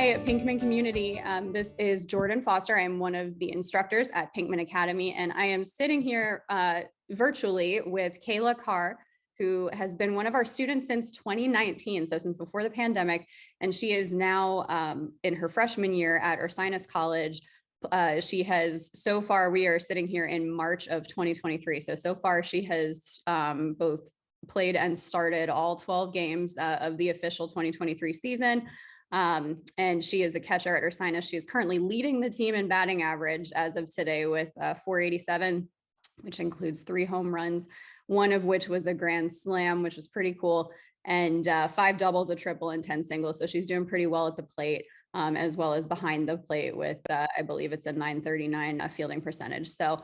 Hi, Pinkman community. This is Jordan Foster. I am one of the instructors at Pinkman Academy, and I am sitting here virtually with Kayla Carr, who has been one of our students since 2019, so since before the pandemic, and she is now in her freshman year at Ursinus College. She has, so far, we are sitting here in March of 2023, so far she has both played and started all 12 games of the official 2023 season. And she is a catcher at Ursinus. She is currently leading the team in batting average as of today with 487, which includes 3 home runs, one of which was a grand slam, which was pretty cool, and 5 doubles, a triple, and 10 singles. So she's doing pretty well at the plate, as well as behind the plate with, I believe it's a 939 fielding percentage. So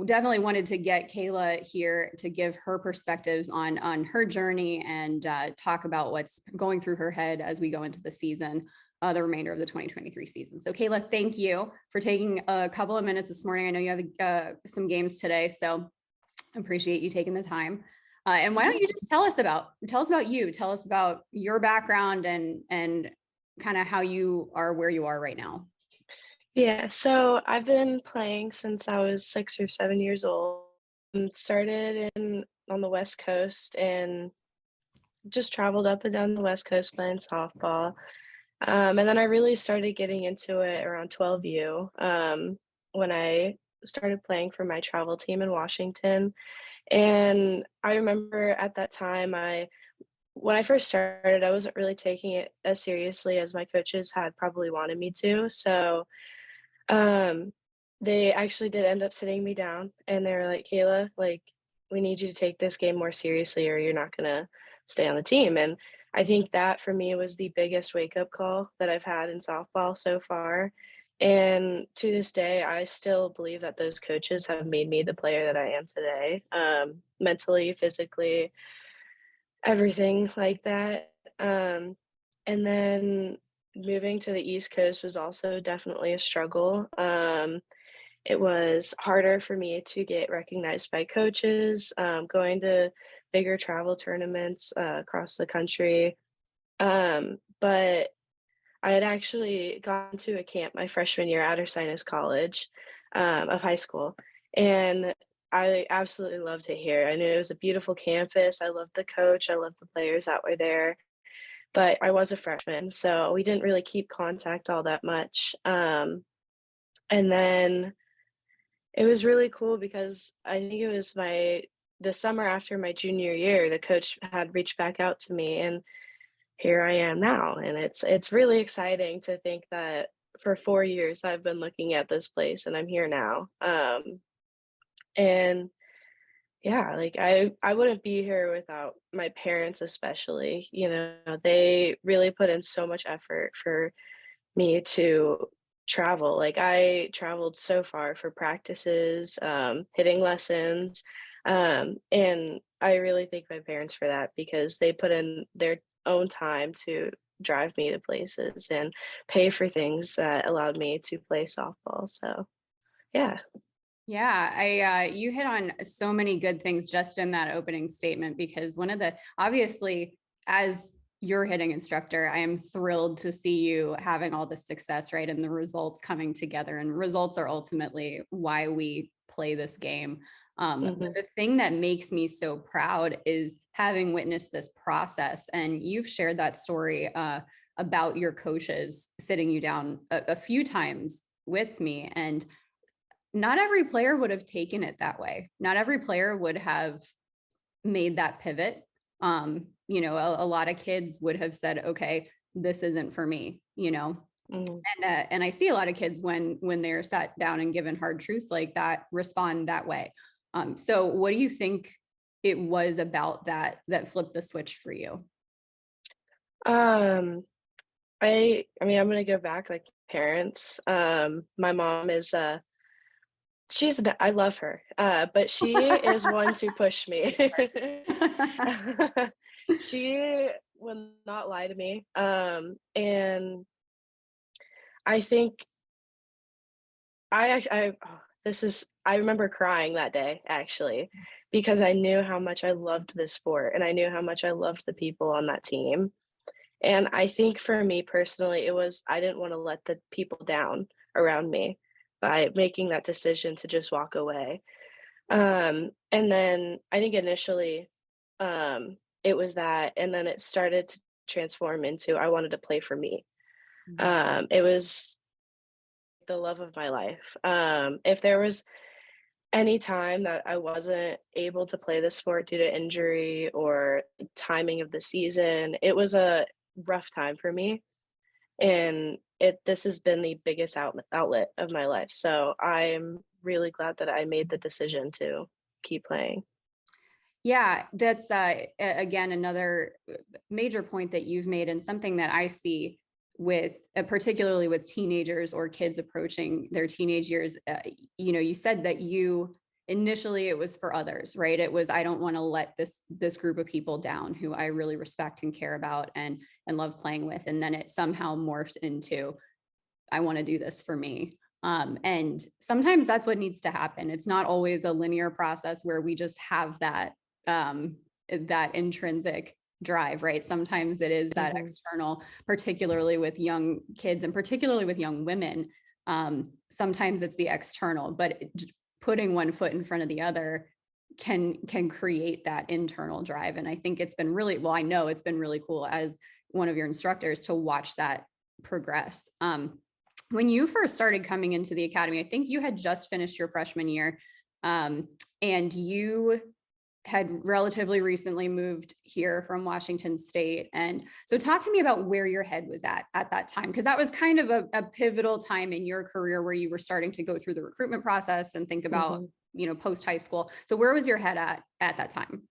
definitely wanted to get Kayla here to give her perspectives on her journey and talk about what's going through her head as we go into the season, the remainder of the 2023 season. So Kayla, thank you for taking a couple of minutes this morning. I know you have some games today, so appreciate you taking the time. And why don't you just tell us about you, tell us about your background and kind of how you are where you are right now. Yeah, so I've been playing since I was 6 or 7 years old. Started on the West Coast and just traveled up and down the West Coast playing softball. And then I really started getting into it around 12U, when I started playing for my travel team in Washington. And I remember at that time, when I first started, I wasn't really taking it as seriously as my coaches had probably wanted me to. So they actually did end up sitting me down and they were like, "Kayla, like, we need you to take this game more seriously or you're not gonna stay on the team." And I think that for me was the biggest wake up call that I've had in softball so far. And to this day, I still believe that those coaches have made me the player that I am today, mentally, physically, everything like that. And then moving to the East Coast was also definitely a struggle. It was harder for me to get recognized by coaches, going to bigger travel tournaments across the country. But I had actually gone to a camp my freshman year at Ursinus College of high school, and I absolutely loved it here. I knew it was a beautiful campus. I loved the coach. I loved the players that were there. But I was a freshman, so we didn't really keep contact all that much. And then it was really cool because I think it was the summer after my junior year, the coach had reached back out to me, and here I am now. And it's really exciting to think that for 4 years I've been looking at this place and I'm here now. And yeah, like I wouldn't be here without my parents especially. You know, they really put in so much effort for me to travel. Like I traveled so far for practices, hitting lessons, and I really thank my parents for that because they put in their own time to drive me to places and pay for things that allowed me to play softball. So, yeah. Yeah, you hit on so many good things just in that opening statement, because one of the, obviously, as your hitting instructor, I am thrilled to see you having all this success, right? And the results coming together, and results are ultimately why we play this game. But Mhm. the thing that makes me so proud is having witnessed this process. And you've shared that story about your coaches sitting you down a few times with me. And not every player would have taken it that way. Not every player would have made that pivot. A lot of kids would have said, okay, this isn't for me, Mhm. and I see a lot of kids when they're sat down and given hard truths like that respond that way. So what do you think it was about that flipped the switch for you? Um, I mean, I'm gonna go back like parents. My mom is I love her, but she is one to push me. She will not lie to me, and I think I remember crying that day, actually, because I knew how much I loved this sport, and I knew how much I loved the people on that team, And I think for me personally, it was I didn't wanna let the people down around me by making that decision to just walk away. And then I think initially, it was that, and then it started to transform into I wanted to play for me. Mhm. It was the love of my life. If there was any time that I wasn't able to play the sport due to injury or timing of the season, it was a rough time for me, and it this has been the biggest outlet of my life, so I'm really glad that I made the decision to keep playing. Yeah, that's again another major point that you've made, and something that I see with particularly with teenagers or kids approaching their teenage years. You said that you initially it was for others, right? It was, I don't want to let this group of people down who I really respect and care about and love playing with, and then it somehow morphed into, I want to do this for me. And sometimes that's what needs to happen. It's not always a linear process where we just have that intrinsic drive, right? Sometimes it is that Mhm. external, particularly with young kids and particularly with young women. Sometimes it's the external, but putting one foot in front of the other can create that internal drive. And I think it's been really, well, I know it's been really cool as one of your instructors to watch that progress. When you first started coming into the academy, I think you had just finished your freshman year, um, and you had relatively recently moved here from Washington State. And so talk to me about where your head was at that time, because that was kind of a pivotal time in your career where you were starting to go through the recruitment process and think about, Mhm. post high school. So where was your head at that time?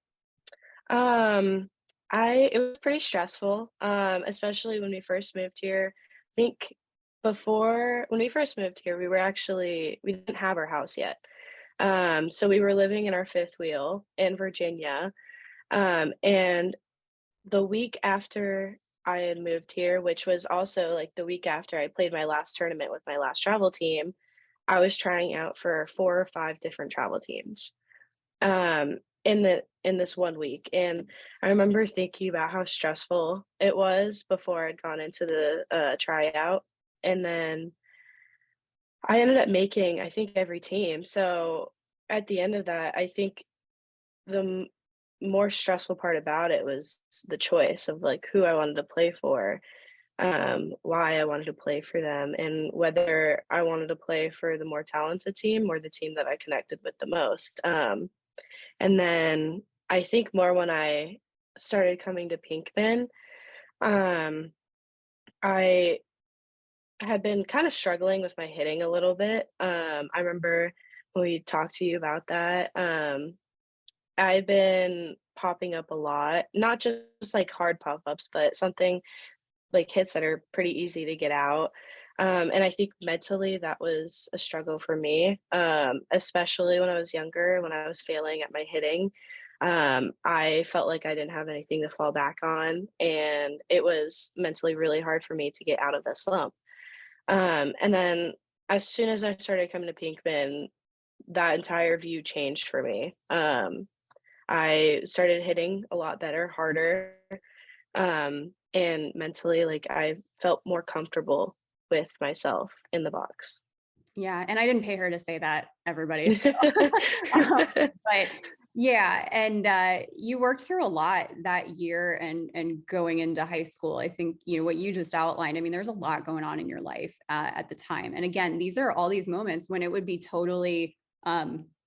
Um, I it was pretty stressful, especially when we first moved here. I think before when we first moved here, we didn't have our house yet. So we were living in our fifth wheel in Virginia. And the week after I had moved here, which was also like the week after I played my last tournament with my last travel team, I was trying out for 4 or 5 different travel teams, in this one week, and I remember thinking about how stressful it was before I'd gone into the, tryout, and then I ended up making, I think, every team, so at the end of that, I think the more stressful part about it was the choice of, like, who I wanted to play for, why I wanted to play for them, and whether I wanted to play for the more talented team or the team that I connected with the most. And then I think more when I started coming to Pinkman, um, I had been kind of struggling with my hitting a little bit. I remember when we talked to you about that. I've been popping up a lot, not just like hard pop ups, but something like hits that are pretty easy to get out. And I think mentally that was a struggle for me, especially when I was younger, when I was failing at my hitting. I felt like I didn't have anything to fall back on, and it was mentally really hard for me to get out of the slump. And then as soon as I started coming to Pinkman, that entire view changed for me. I started hitting a lot better, harder, and mentally, like, I felt more comfortable with myself in the box. Yeah, and I didn't pay her to say that, everybody. So, um, but yeah, and you worked through a lot that year and going into high school. I think what you just outlined. I mean, there's a lot going on in your life at the time, and again, these are all these moments when it would be totally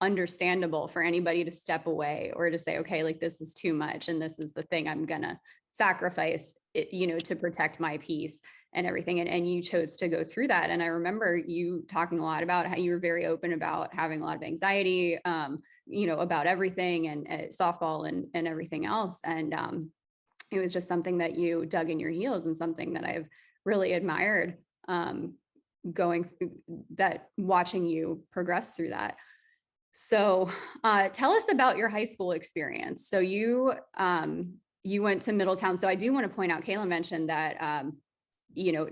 understandable for anybody to step away or to say, okay, like this is too much, and this is the thing I'm gonna sacrifice, to protect my peace and everything. And you chose to go through that. And I remember you talking a lot about how you were very open about having a lot of anxiety, about everything and softball and everything else. And it was just something that you dug in your heels and something that I've really admired, going through that, watching you progress through that. So tell us about your high school experience. So you went to Middletown. So I do want to point out, Kayla mentioned that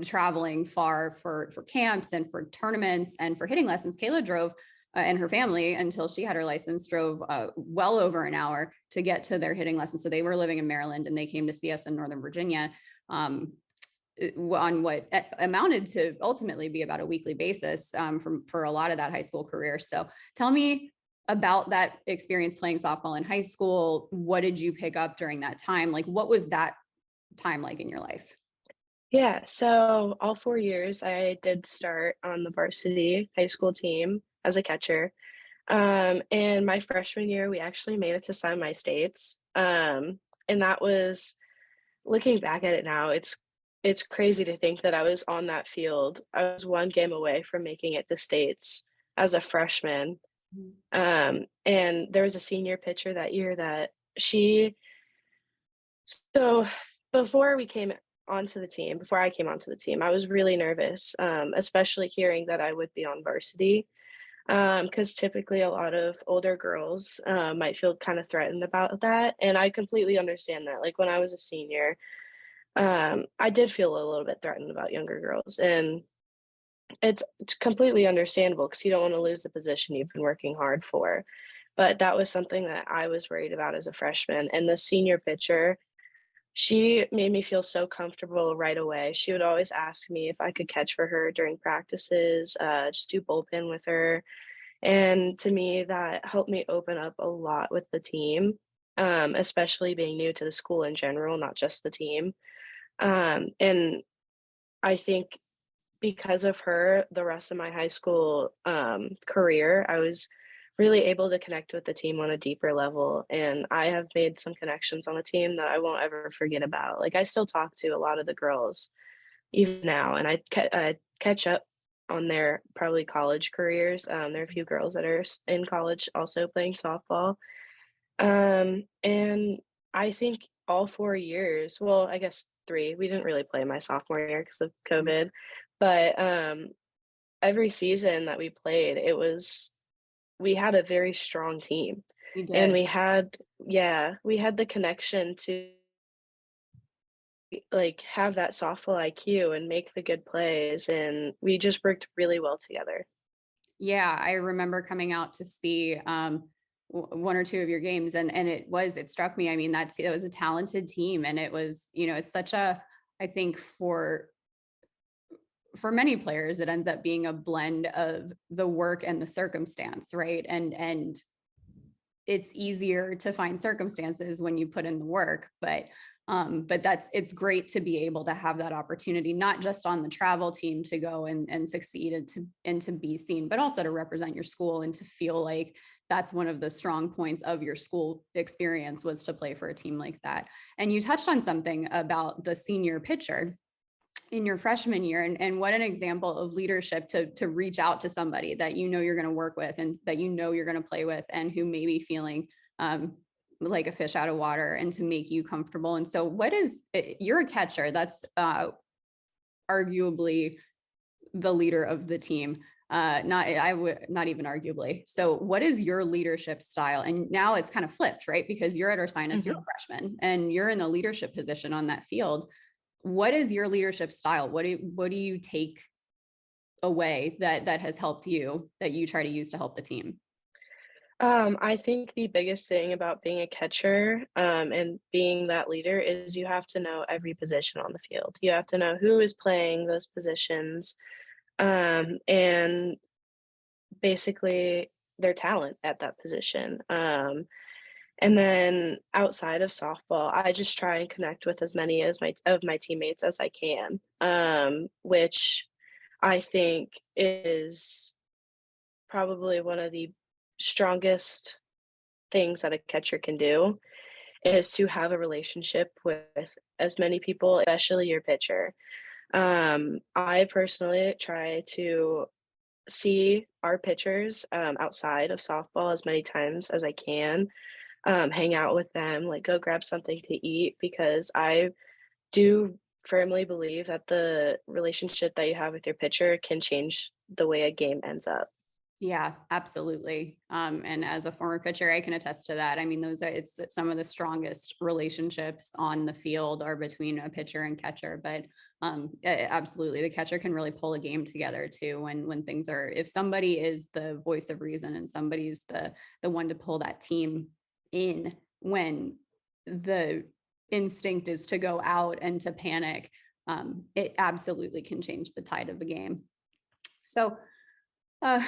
traveling far for camps and for tournaments and for hitting lessons. Kayla drove, and her family, until she had her license, drove well over an hour to get to their hitting lessons. So they were living in Maryland and they came to see us in Northern Virginia. on what amounted to ultimately be about a weekly basis for a lot of that high school career. So tell me about that experience playing softball in high school. What did you pick up during that time? Like, what was that time like in your life? Yeah, so all 4 years, I did start on the varsity high school team as a catcher. And my freshman year, we actually made it to semi-states. And that was looking back at it now, it's crazy to think that I was on that field. I was 1 game away from making it to states as a freshman. Mhm. And there was a senior pitcher that year that she so before I came onto the team, I was really nervous, especially hearing that I would be on varsity, because typically a lot of older girls, might feel kinda threatened about that, and I completely understand that. Like, when I was a senior, I did feel a little bit threatened about younger girls, and it's completely understandable because you don't wanna lose the position you've been working hard for, but that was something that I was worried about as a freshman, and the senior pitcher, she made me feel so comfortable right away. She would always ask me if I could catch for her during practices, just do bullpen with her, and to me, that helped me open up a lot with the team, especially being new to the school in general, not just the team. And I think because of her, the rest of my high school, career, I was really able to connect with the team on a deeper level, and I have made some connections on the team that I won't ever forget about. Like, I still talk to a lot of the girls even now, and I catch up on their probably college careers. There are a few girls that are in college also playing softball. And I think all 4 years, well, I guess 3, we didn't really play my sophomore year because of COVID, but, every season that we played, we had a very strong team, You and did. we had the connection to, like, have that softball IQ and make the good plays, and we just worked really well together. Yeah, I remember coming out to see one or two of your games, and it struck me. I mean, it was a talented team, and it was, it's such a, I think for many players, it ends up being a blend of the work and the circumstance, right? And it's easier to find circumstances when you put in the work, but it's great to be able to have that opportunity, not just on the travel team to go and succeed and to be seen, but also to represent your school and to feel like that's one of the strong points of your school experience was to play for a team like that. And you touched on something about the senior pitcher in your freshman year, and what an example of leadership to reach out to somebody that you're going to work with and that you're going to play with and who may be feeling like a fish out of water, and to make you comfortable. And so you're a catcher, that's arguably the leader of the team. Not I would not even arguably. So what is your leadership style? And now it's kind of flipped, right? Because you're at Ursinus, you're a Mhm. freshman and you're in the leadership position on that field. What is your leadership style? What do you take away that has helped you, that you try to use to help the team? I think the biggest thing about being a catcher, and being that leader is you have to know every position on the field. You have to know who is playing those positions, and basically their talent at that position. And then outside of softball, I just try and connect with as many as my teammates as I can, which I think is probably one of the strongest things that a catcher can do is to have a relationship with as many people, especially your pitcher. I personally try to see our pitchers, outside of softball as many times as I can, hang out with them, like go grab something to eat because I do firmly believe that the relationship that you have with your pitcher can change the way a game ends up. Yeah, absolutely. And as a former pitcher, I can attest to that. I mean, it's that some of the strongest relationships on the field are between a pitcher and catcher, but absolutely, the catcher can really pull a game together too. When things are, if somebody is the voice of reason and somebody's the one to pull that team in when the instinct is to go out and to panic, it absolutely can change the tide of the game. So,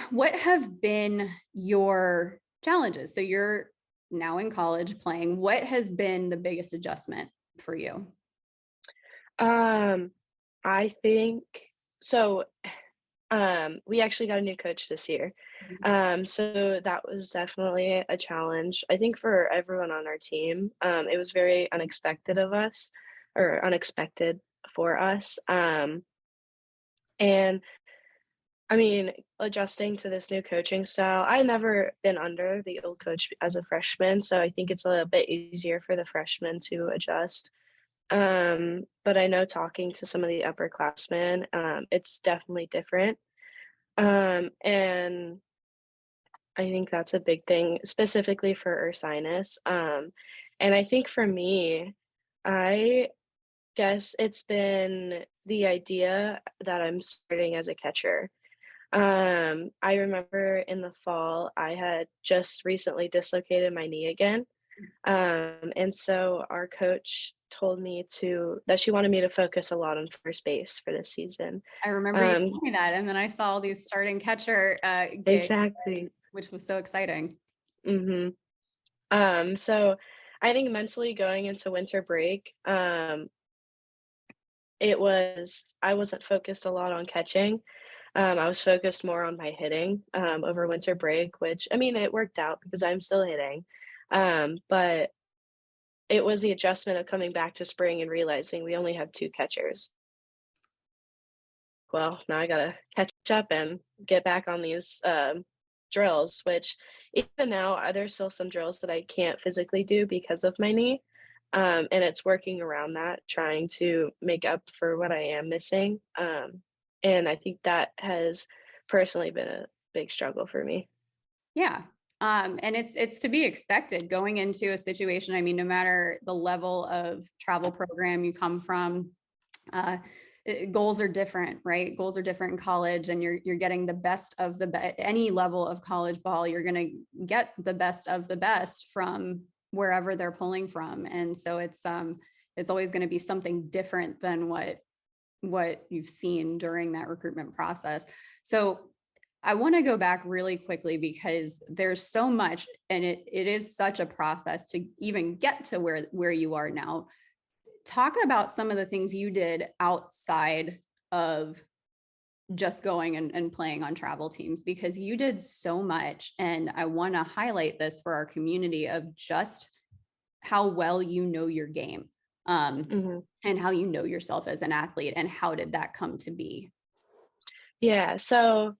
what have been your challenges? So you're now in college playing. What has been the biggest adjustment for you? Um, I think so. We actually got a new coach this year. So that was definitely a challenge. I think for everyone on our team, it was very unexpected of us or unexpected for us. And I mean, adjusting to this new coaching style, I had never been under the old coach as a freshman, so I think it's a little bit easier for the freshmen to adjust. But I know talking to some of the upperclassmen, it's definitely different. And I think that's a big thing, specifically for Ursinus. And I think for me, I guess it's been the idea that I'm starting as a catcher. I remember in the fall, I had just recently dislocated my knee again. And so our coach told me that she wanted me to focus a lot on first base for this season. I remember you Um, told me that, and then I saw these starting catcher gigs, exactly. which was so exciting. hmm so I think mentally going into winter break, I wasn't focused a lot on catching. I was focused more on my hitting over winter break, which I mean, it worked out because I'm still hitting. But it was the adjustment of coming back to spring and realizing we only have two catchers. Well, now I gotta catch up and get back on these drills, which even now there's still some drills that I can't physically do because of my knee. And it's working around that, trying to make up for what I am missing. And I think that has personally been a big struggle for me. Yeah. And it's to be expected going into a situation. I mean, no matter the level of travel program you come from, uh, goals are different, right? Goals are different in college, and you're getting the best of any level of college ball. You're going to get the best of the best from wherever they're pulling from, and so it's always going to be something different than what you've seen during that recruitment process. So I want to go back really quickly because there's so much, and it is such a process to even get to where you are now. Talk about some of the things you did outside of just going and playing on travel teams, because you did so much. And I want to highlight this for our community of just how well you know your game, hmm and how you know yourself as an athlete, and how did that come to be? Yeah, so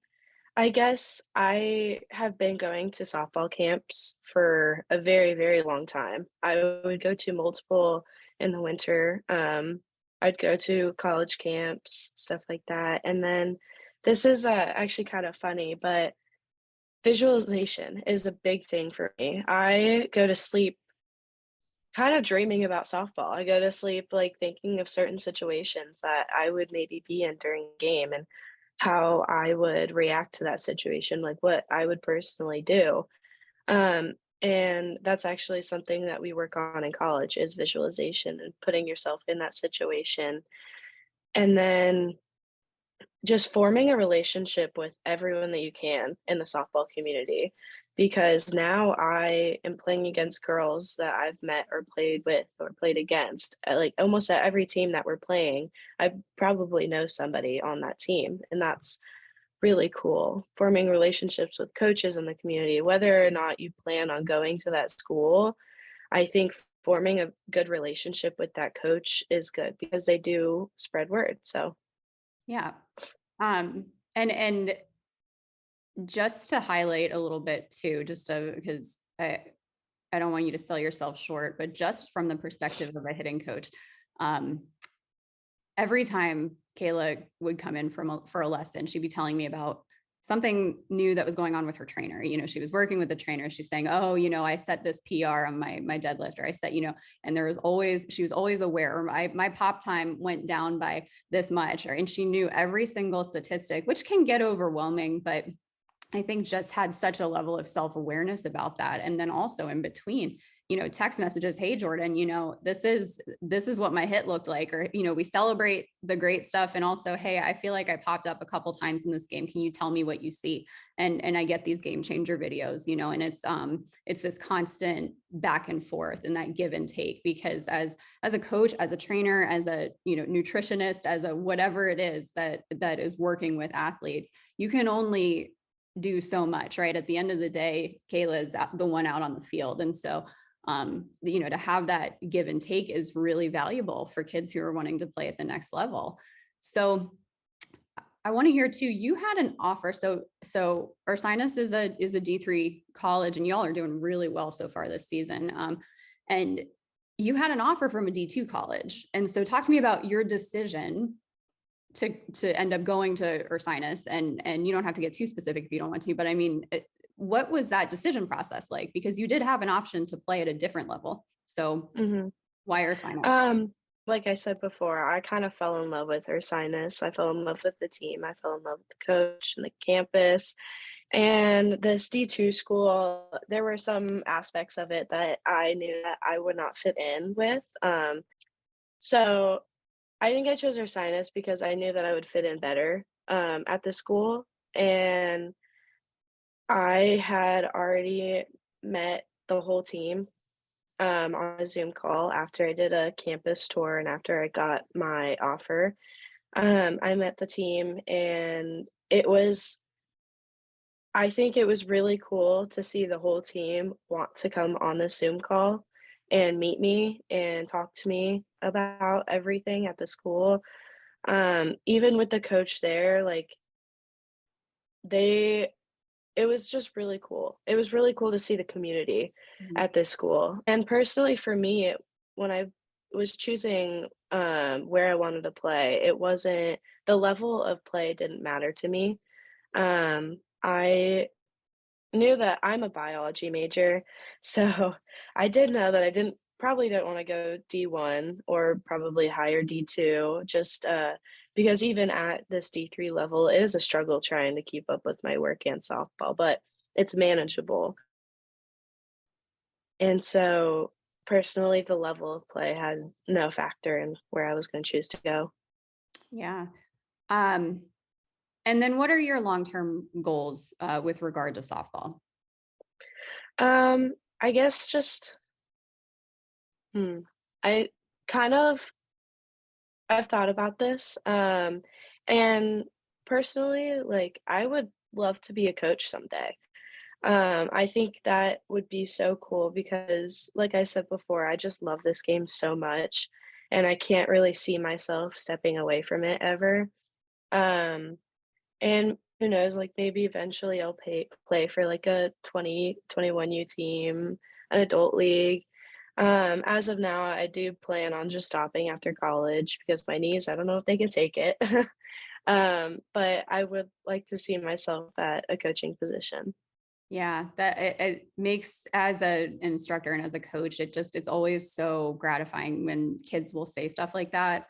I guess I have been going to softball camps for a very, very long time. I would go to multiple in the winter. I'd go to college camps, stuff like that. And then this is actually kind of funny, but visualization is a big thing for me. I go to sleep kind of dreaming about softball. I go to sleep like thinking of certain situations that I would maybe be in during a game and how I would react to that situation, like what I would personally do. Um, and that's actually something that we work on in college is visualization and putting yourself in that situation. And then just forming a relationship with everyone that you can in the softball community, because now I am playing against girls that I've met or played with or played against. Like almost at every team that we're playing, I probably know somebody on that team, and that's really cool. Forming relationships with coaches in the community, whether or not you plan on going to that school, I think forming a good relationship with that coach is good because they do spread word. So, Yeah. And just to highlight a little bit too, just to, because I don't want you to sell yourself short, but just from the perspective of a hitting coach, um, every time Kayla would come in for a lesson, she'd be telling me about something new that was going on with her trainer. You know, she was working with the trainer. She's saying, "Oh, I set this PR on my deadlift, or I set, and she was always aware, or my pop time went down by this much, and she knew every single statistic, which can get overwhelming, but I think just had such a level of self-awareness about that. And then also in between, text messages, hey Jordan, this is what my hit looked like, or we celebrate the great stuff, and also, hey, I feel like I popped up a couple times in this game, can you tell me what you see? And I get these game changer videos, and it's this constant back and forth and that give and take, because as a coach, as a trainer, as a nutritionist, as a whatever it is that is working with athletes, you can only do so much, right? At the end of the day, Kayla is the one out on the field. And so to have that give and take is really valuable for kids who are wanting to play at the next level. So I want to hear too, you had an offer. So Ursinus is a D3 college, and y'all are doing really well so far this season. And you had an offer from a D2 college. And so talk to me about your decision to end up going to Ursinus, and you don't have to get too specific if you don't want to, but I mean, what was that decision process like? Because you did have an option to play at a different level. So why Ursinus? Like I said before, I kind of fell in love with Ursinus. I fell in love with the team. I fell in love with the coach and the campus. And this D2 school, there were some aspects of it that I knew that I would not fit in with. So I think I chose Ursinus because I knew that I would fit in better at the school. And I had already met the whole team on a Zoom call after I did a campus tour and after I got my offer. I met the team, and I think it was really cool to see the whole team want to come on the Zoom call and meet me and talk to me about everything at the school. Even with the coach there, like they it was just really cool. It was really cool to see the community Mhm. at this school. And personally for me, when I was choosing where I wanted to play, it wasn't the level of play didn't matter to me. I knew that I'm a biology major, so I did know that I didn't wanna go D1 or probably higher D2 just, because even at this D3 level, it is a struggle trying to keep up with my work and softball, but it's manageable. And so, personally, the level of play had no factor in where I was gonna choose to go. Yeah. Um, and then what are your long-term goals with regard to softball? I guess just hmm, I kind of I've thought about this, and personally, like, I would love to be a coach someday. I think that would be so cool because, like I said before, I just love this game so much, and I can't really see myself stepping away from it ever. Um, and who knows, like, maybe eventually I'll play for, like, a 2021 U team, an adult league. As of now, I do plan on just stopping after college because my knees, I don't know if they can take it. But I would like to see myself at a coaching position. Yeah, that it makes, as an instructor and as a coach, it's always so gratifying when kids will say stuff like that.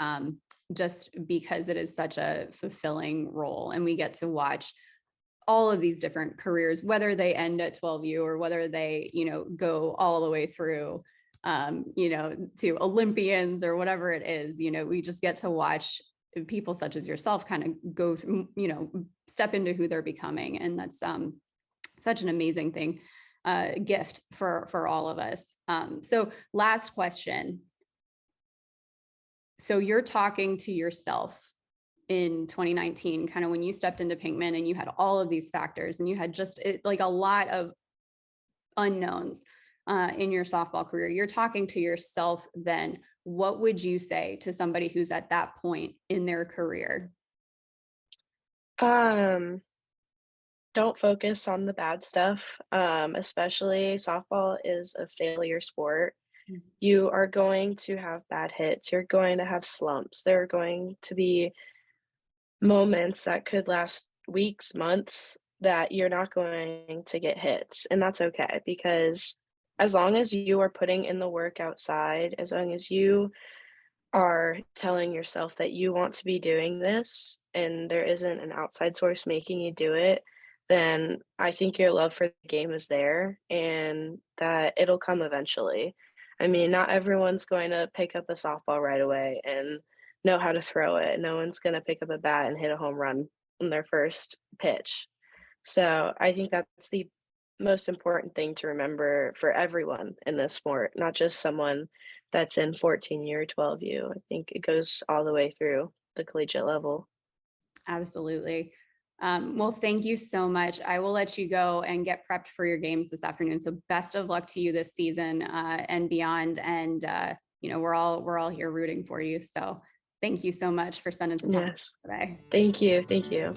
Just because it is such a fulfilling role, and we get to watch all of these different careers, whether they end at 12U or whether they, go all the way through, to Olympians or whatever it is. We just get to watch people such as yourself kind of go through, step into who they're becoming, and that's such an amazing thing, gift for all of us. So last question. So you're talking to yourself in 2019, kind of when you stepped into Pinkman and you had all of these factors and you had just like a lot of unknowns in your softball career. You're talking to yourself then. What would you say to somebody who's at that point in their career? Um, don't focus on the bad stuff. Especially softball is a failure sport. You are going to have bad hits. You're going to have slumps. There are going to be moments that could last weeks, months that you're not going to get hits. And that's okay because as long as you are putting in the work outside, as long as you are telling yourself that you want to be doing this and there isn't an outside source making you do it, then I think your love for the game is there and that it'll come eventually. I mean, not everyone's going to pick up a softball right away and know how to throw it. No one's going to pick up a bat and hit a home run on their first pitch. So I think that's the most important thing to remember for everyone in this sport, not just someone that's in 14U or 12U. I think it goes all the way through the collegiate level. Absolutely. Well, thank you so much. I will let you go and get prepped for your games this afternoon. So best of luck to you this season and beyond. And we're all here rooting for you. So thank you so much for spending some time Yes. today. Thank you. Thank you.